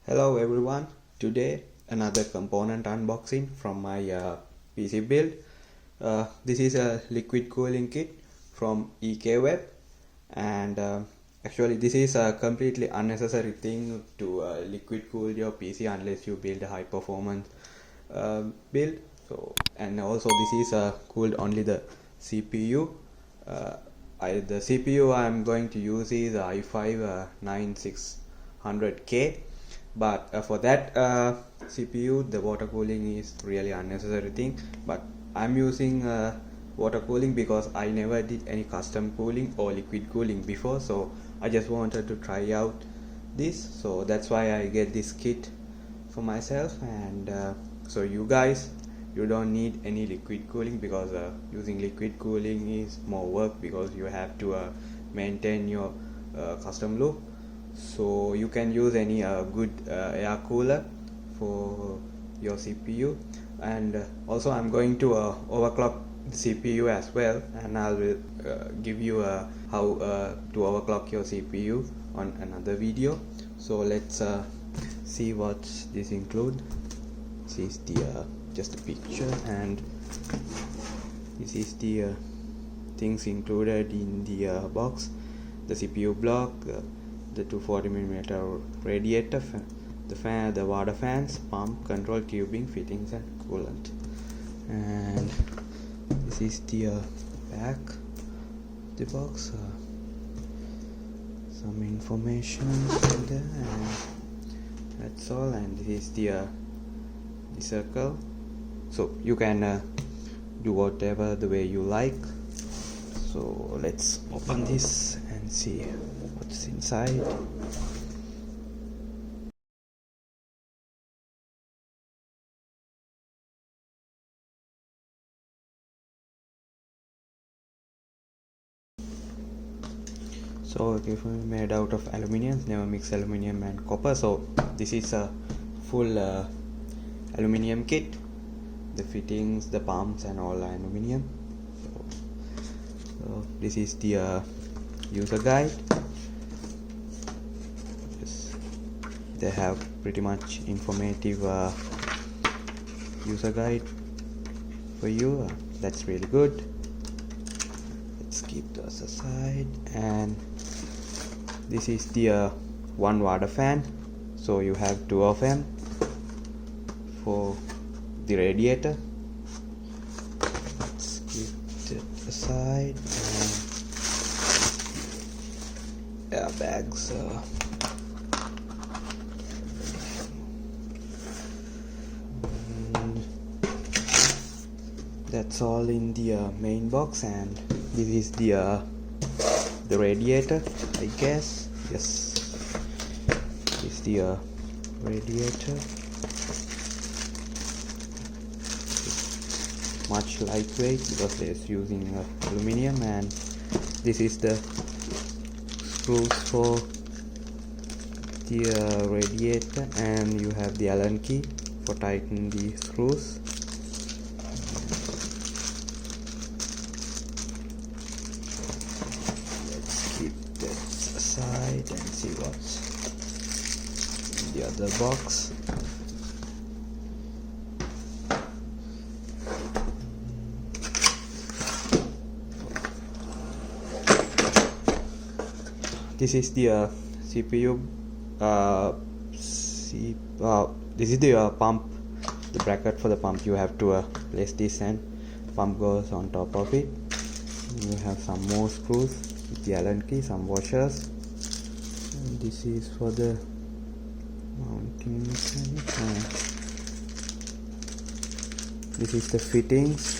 Hello everyone, today another component unboxing from my PC build. This is a liquid cooling kit from EKWB, and actually this is a completely unnecessary thing to liquid cool your PC unless you build a high performance build. And also this is cooled only the CPU. The CPU I am going to use is i5 9600K, but for that CPU the water cooling is really unnecessary thing. But I'm using water cooling because I never did any custom cooling or liquid cooling before, so I just wanted to try out this, so that's why I get this kit for myself. And so you guys, you don't need any liquid cooling, because using liquid cooling is more work because you have to maintain your custom loop. So you can use any good air cooler for your CPU. And also I'm going to overclock the CPU as well, and I will give you how to overclock your CPU on another video. So let's see what this include. This is the just a picture, and this is the things included in the box: the CPU block, the 240mm radiator, the fan, the water fans, pump, control, tubing, fittings and coolant. And this is the back of the box, some information in there, and that's all. And this is the circle, so you can do whatever the way you like. So let's open this and see what's inside. So if we made out of aluminium, never mix aluminium and copper. So this is a full aluminium kit. The fittings, the pumps and all are aluminium. So this is the user guide. They have pretty much informative user guide for you. That's really good. Let's keep those aside. And this is the one water fan, so you have two of them for the radiator. Let's keep that aside. And airbags. And that's all in the main box. And this is the radiator, I guess. Yes, this is the radiator. It's much lightweight because it's using aluminium. And this is the screws for the radiator, and you have the Allen key for tightening the screws. Aside and see what's in the other box. This is the CPU. This is the pump, the bracket for the pump. You have to place this, and pump goes on top of it. You have some more screws with the Allen key, some washers. And this is for the mounting mechanism. This is the fittings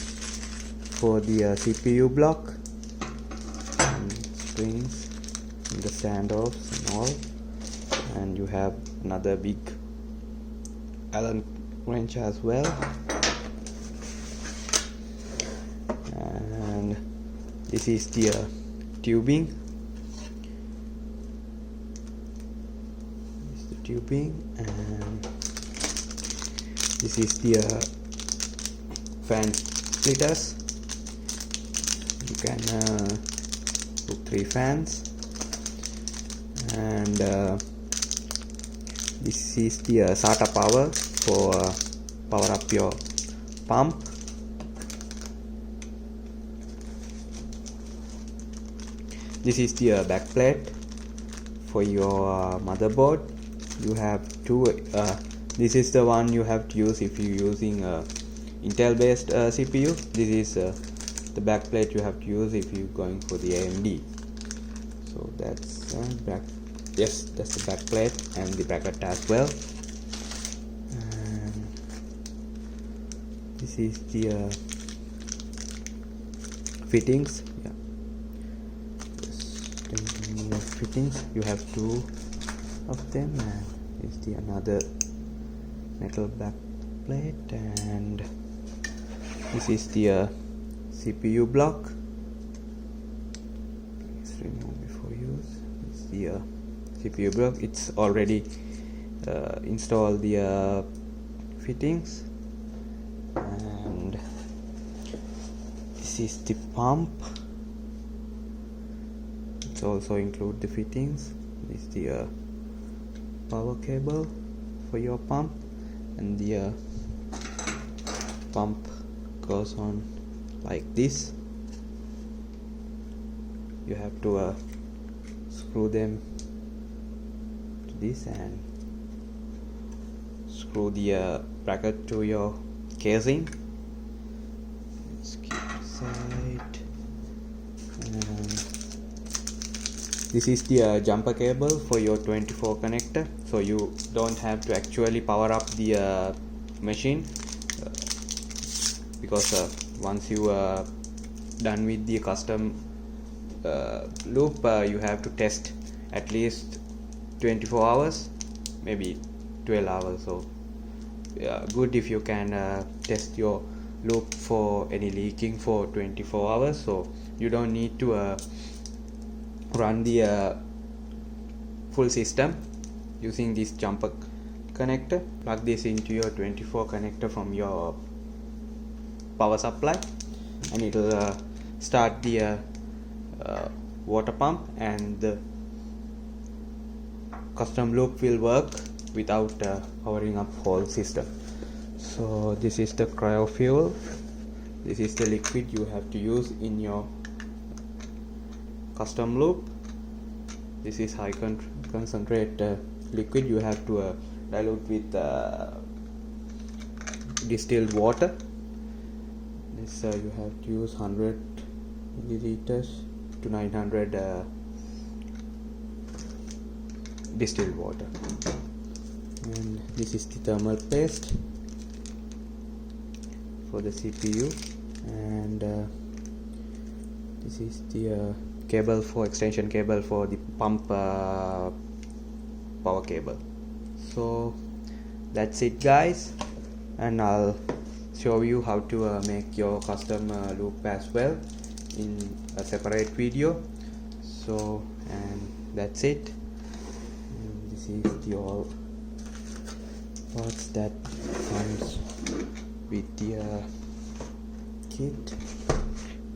for the CPU block, and springs, and the standoffs and all. And you have another big Allen wrench as well. And this is the tubing. And this is the fan splitters. You can put 3 fans. And This is the SATA power for power up your pump. This is the backplate for your motherboard. You have two. This is the one you have to use if you're using Intel based CPU. This is the backplate you have to use if you're going for the AMD. So that's back. Yes, that's the backplate and the bracket as well. And this is the fittings. Yeah, fittings. You have two of them, and is the another metal backplate, and this is the CPU block. Please remove before use. It's the CPU block. It's already installed the fittings, and this is the pump. It also include the fittings. This is the power cable for your pump, and the pump goes on like this. You have to screw them to this and screw the bracket to your casing. Let's keep aside. And this is the jumper cable for your 24 connector, so you don't have to actually power up the machine, because once you are done with the custom loop, you have to test at least 24 hours, maybe 12 hours. So good if you can test your loop for any leaking for 24 hours, so you don't need to run the full system using this jumper connector. Plug this into your 24 connector from your power supply, and it will start the water pump, and the custom loop will work without powering up whole system. So this is the cryo fuel. This is the liquid you have to use in your custom loop. This is high concentrate liquid. You have to dilute with distilled water. This you have to use 100 milliliters to 900 distilled water. And this is the thermal paste for the CPU, and this is the cable for extension cable for the pump power cable. So that's it, guys, and I'll show you how to make your custom loop as well in a separate video. So, and that's it. And this is the all parts that comes with the kit.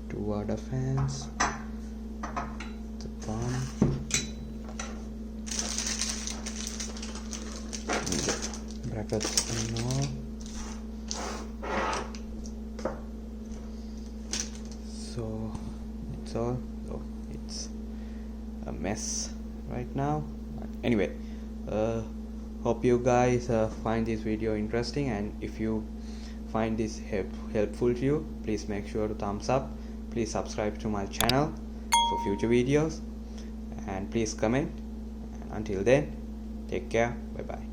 2 water fans, the pump, brackets and all. So it's all, oh, it's a mess right now, but anyway, hope you guys find this video interesting, and if you find this helpful to you, please make sure to thumbs up. Please subscribe to my channel for future videos, and please comment. And until then, take care. Bye bye.